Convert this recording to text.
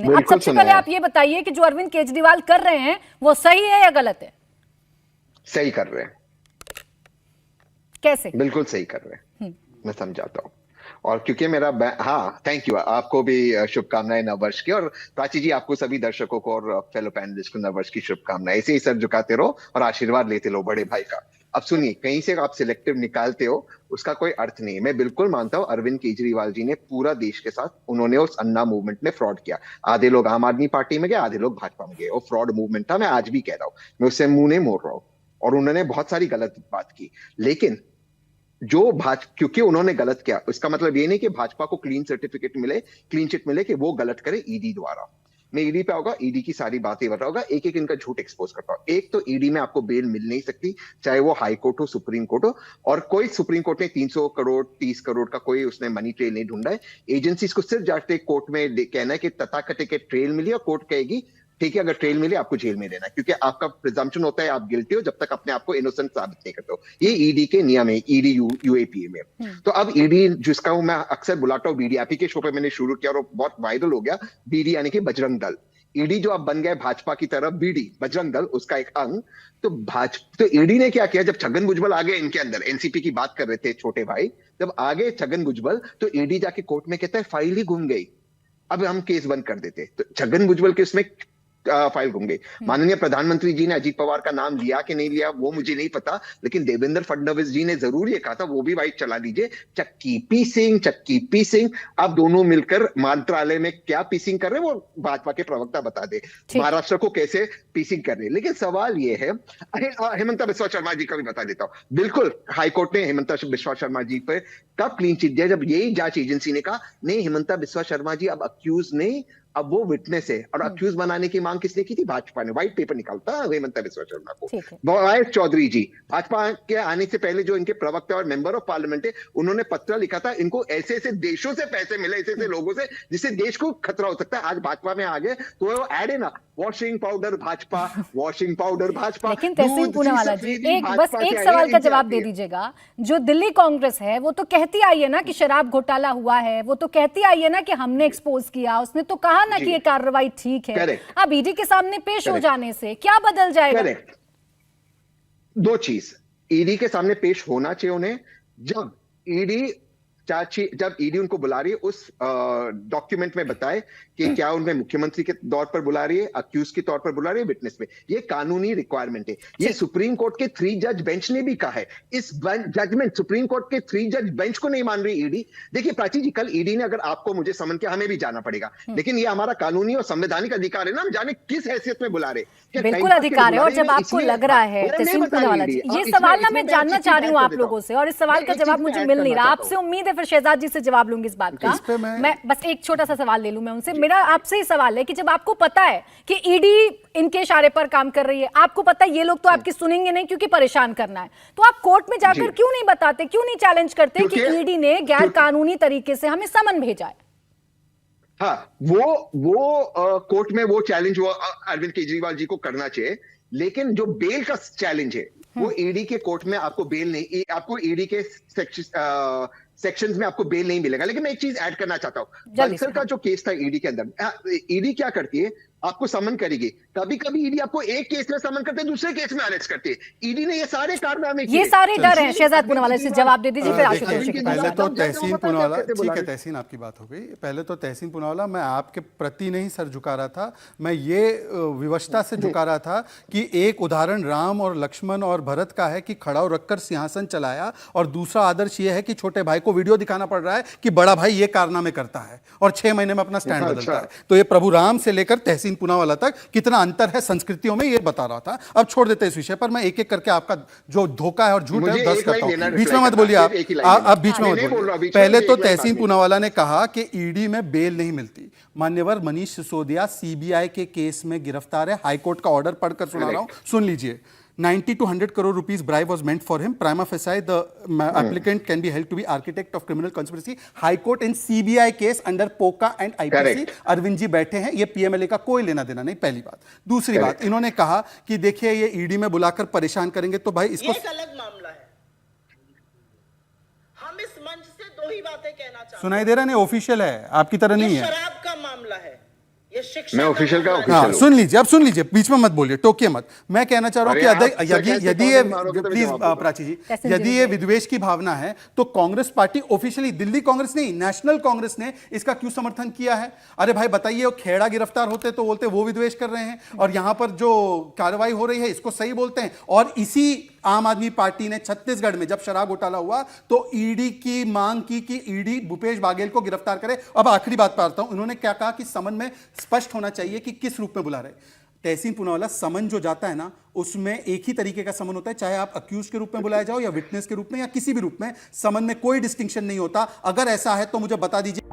सामने। अब सबसे पहले आप ये बताइए कि जो अरविंद केजरीवाल कर रहे हैं वो सही है या गलत है? सही कर रहे हैं। कैसे? बिल्कुल सही कर रहे हैं, मैं समझाता हूँ। और क्योंकि मेरा हाँ, थैंक यू, आपको भी शुभकामनाएं नववर्ष की, और प्राची जी आपको सभी दर्शकों को और फेलो पैनलिस्ट को नववर्ष की शुभकामनाएं। ऐसे ही सर झुकाते रहो और आशीर्वाद लेते रहो बड़े भाई का। अब सुनिए, कहीं से आप सिलेक्टिव निकालते हो उसका कोई अर्थ नहीं है। मैं बिल्कुल मानता हूँ अरविंद केजरीवाल जी ने पूरा देश के साथ, उन्होंने उस अन्ना मूवमेंट में फ्रॉड किया। आधे लोग आम आदमी पार्टी में गए, आधे लोग भाजपा में गए, और फ्रॉड मूवमेंट था। मैं आज भी कह रहा हूँ, मैं उससे मुंह नहीं मोड़ रहा हूँ। और उन्होंने बहुत सारी गलत बात की, लेकिन क्योंकि उन्होंने गलत किया, इसका मतलब ये नहीं कि भाजपा को क्लीन सर्टिफिकेट मिले, क्लीन चिट मिले कि वो गलत करे ईडी द्वारा। मैं ईडी पे आऊंगा, ईडी की सारी बातें बताऊंगा, एक एक इनका झूठ एक्सपोज करता हूं। एक तो ईडी में आपको बेल मिल नहीं सकती, चाहे वो हाई कोर्ट हो, सुप्रीम कोर्ट हो। और कोई सुप्रीम कोर्ट ने 300 करोड़ 30 करोड़ का कोई उसने मनी ट्रेल नहीं ढूंढा है। एजेंसीज को सिर्फ जाके कोर्ट में कहना है कि तथाकथित ट्रेल मिली, और कोर्ट कहेगी ठीक है, अगर ट्रेल मिले आपको जेल में रहना है, क्योंकि आपका प्रिजम्पशन होता है आप गिल्टी हो जब तक अपने आप को इनोसेंट साबित नहीं करते हो। ये ईडी के नियम है, ईडी यूएपीए में। तो अब ईडी, जिसका मैं अक्सर बुलाता हूँ, बीडी आप ही के शो पे मैंने शुरू किया और बहुत वायरल हो गया, बीडी यानी कि बजरंग दल। ईडी जो अब बन गया भाजपा की तरफ, बीडी बजरंग दल उसका एक अंग। तो ईडी ने क्या किया, जब छगन भुजबल आ गए इनके अंदर, एनसीपी की बात कर रहे थे छोटे भाई, जब आ गए छगन भुजबल, तो ईडी जाके कोर्ट में कहता है फाइल ही गुम गई, अब हम केस बंद कर देते। तो छगन भुजबल के उसमें फाइल गुम गई। माननीय प्रधानमंत्री जी ने अजीत पवार का नाम लिया कि नहीं लिया वो मुझे नहीं पता, लेकिन देवेंद्र फडणवीस जी ने जरूर ये कहा था, वो भी वाइट चला दीजिए, चक्की पीसिंग। अब दोनों मिलकर मंत्रालय में क्या पीसिंग कर रहे हैं वो भाजपा के प्रवक्ता बता दे, महाराष्ट्र को कैसे पीसिंग कर रहे हैं। लेकिन सवाल ये है, हेमंता बिस्वा शर्मा जी का भी बता देता हूं। बिल्कुल हाईकोर्ट ने हेमंता बिस्वा शर्मा जी पर कब क्लीन चिट दिया, जब यही जांच एजेंसी ने कहा नहीं, हेमंता बिस्वा शर्मा जी अब अक्यूज नहीं, अब वो विटनेस है। और अक्यूज बनाने की मांग किसने की थी? भाजपा ने। व्हाइट पेपर निकालता हेमंता बिस्वा शर्मा को। वाईएस चौधरी जी, भाजपा के आने से पहले जो इनके प्रवक्ता और मेंबर ऑफ पार्लियामेंट है, उन्होंने पत्र लिखा था इनको ऐसे ऐसे देशों से पैसे मिले, ऐसे ऐसे लोगों से, जिससे देश को खतरा हो सकता है। आज भाजपा में आ गए तो वो ऐड है ना, washing powder Bhajpa, washing powder Bhajpa. लेकिन तहसीन पूनावाला जी, बस एक सवाल का जवाब दे दीजिएगा। जो दिल्ली कांग्रेस है वो तो कहती आई है ना कि शराब घोटाला हुआ है, वो तो कहती आई है ना कि हमने एक्सपोज किया, उसने तो कहा ना कि ये कार्रवाई ठीक है। अब ईडी के सामने पेश हो जाने से क्या बदल जाएगा? दो चीज, ईडी के सामने पेश होना चाहिए उन्हें, जब ईडी उनको बुला रही है उस डॉक्यूमेंट में बताए कि क्या उनमें मुख्यमंत्री के तौर पर बुला रही है, अक्यूज के तौर पर बुला रही है, विटनेस में। ये कानूनी रिक्वायरमेंट है। ये सुप्रीम कोर्ट के 3 जज बेंच ने भी कहा है। इस जजमेंट सुप्रीम कोर्ट के 3 जज बेंच को नहीं मान रही ईडी। देखिए प्राची जी, कल ईडी ने अगर आपको मुझे समन किया, हमें भी जाना पड़ेगा, लेकिन ये हमारा कानूनी और संवैधानिक अधिकार है ना, हम जाने किस हैसियत में बुला रहे। बिल्कुल अधिकार है। और जब आपको लग रहा है तहसीन पूनावाला जी, ये सवाल ना मैं जानना चाह रही हूँ आप लोगों से, और इस सवाल का जवाब मुझे मिल नहीं रहा। आपसे उम्मीद है फिर शहजाद जी से जवाब लूंगी इस बात का। मैं बस एक छोटा सा सवाल ले लूं मैं उनसे। मेरा आपसे ही सवाल है कि जब आपको पता है कि ईडी इनके इशारे पर काम कर रही है, आपको पता है ये लोग तो आपकी सुनेंगे नहीं क्योंकि परेशान करना है, तो आप कोर्ट में जाकर क्यों नहीं बताते, क्यों नहीं चैलेंज करते कि ईडी ने गैर कानूनी तरीके से हमें समन भेजा है? हाँ, वो कोर्ट में वो चैलेंज वो अरविंद केजरीवाल जी को करना चाहिए, लेकिन जो बेल का चैलेंज है वो ईडी के कोर्ट में आपको बेल नहीं, आपको ईडी के सेक्शंस में आपको बेल नहीं मिलेगा। लेकिन मैं एक चीज ऐड करना चाहता हूं, बंसल का जो केस था ईडी के अंदर, ईडी क्या करती है, आपको समन करेगी। कभी कभी ईडी आपको एक केस में समन करते है, दूसरे केस में अरेस्ट करती है। ईडी ने ये सारे कारनामे किए, ये सारे डर हैं। शहजाद पूनावाला से जवाब दे दीजिए, फिर आशुतोष जी। पहले तो तहसीन पूनावाला, ठीक है तहसीन आपकी बात हो गई। पहले तो तहसीन पूनावाला, मैं आपके प्रति नहीं सर झुका रहा था, मैं ये विवशता से झुका रहा था कि एक उदाहरण राम और लक्ष्मण और भरत का है कि खड़ा रखकर सिंहासन चलाया, और दूसरा आदर्श ये है कि छोटे भाई को वीडियो दिखाना पड़ रहा है कि बड़ा भाई ये कारनामे करता है और 6 महीने में अपना स्टैंड बदलता है। तो ये प्रभु राम से लेकर तहसीन पूनावाला तक कितना अंतर है संस्कृतियों में, ये बता रहा था। अब छोड़ देते इस विषय पर, मैं एक एक करके आपका जो धोखा है और झूठ है दर्ज करता हूं। बीच में मत बोलिए आप बीच में मत बोलिए। पहले तो तहसीन पूनावाला ने कहा कि ईडी में बेल नहीं मिलती। मान्यवर मनीष सिसोदिया सीबीआई के केस में गिरफ्तार है, हाईकोर्ट का ऑर्डर पढ़कर सुना रहा हूं, सुन लीजिए। 90 to 100 crore rupees bribe was meant for him. Prima facie, the applicant can be held to be architect of criminal conspiracy. High Court in CBI case under POCA and IPC. Arvind ji बैठे हैं, ये PMLA का कोई लेना देना नहीं, पहली बात। दूसरी बात, इन्होंने कहा कि देखिए ये ईडी में बुलाकर परेशान करेंगे, तो भाई इसको एक अलग मामला है। हम इस मंच से 2 ही बातें कहना चाहते हैं। सुनाई दे रहा नहीं, ऑफिशियल है, आपकी तरह नहीं है। शराब का मामला है, मैं ऑफिशियल का हाँ, ऑफिशियल हूँ। सुन लीजिए, अब सुन लीजिए, बीच में मत बोलिए, टोकिए मत। मैं कहना चाह रहा हूं कि अरे आप यदि सर यदि कैसे यदि ये कॉमेंट मारोगे तो प्लीज जवाब दूंगा। प्राची जी, कैसे यदि ये जवाब विद्वेष की भावना है तो कांग्रेस पार्टी ऑफिशियली, दिल्ली कांग्रेस नहीं, नेशनल कांग्रेस ने इसका क्यों समर्थन किया है? अरे भाई बताइए, वो खेड़ा गिरफ्तार होते तो बोलते वो विद्वेष कर रहे हैं, और यहां पर जो कार्रवाई हो रही है इसको सही बोलते हैं। और इसी आम आदमी पार्टी ने छत्तीसगढ़ में जब शराब घोटाला हुआ तो ईडी की मांग की कि ईडी भूपेश बाघेल को गिरफ्तार करे। अब आखिरी बात पर आता हूं, उन्होंने क्या कहा कि समन में स्पष्ट होना चाहिए कि किस रूप में बुला रहे। तहसीन पूनावाला, समन जो जाता है ना उसमें एक ही तरीके का समन होता है, चाहे आप अक्यूज के रूप में बुलाए जाओ या विटनेस के रूप में या किसी भी रूप में, समन में कोई डिस्टिंक्शन नहीं होता। अगर ऐसा है तो मुझे बता दीजिए।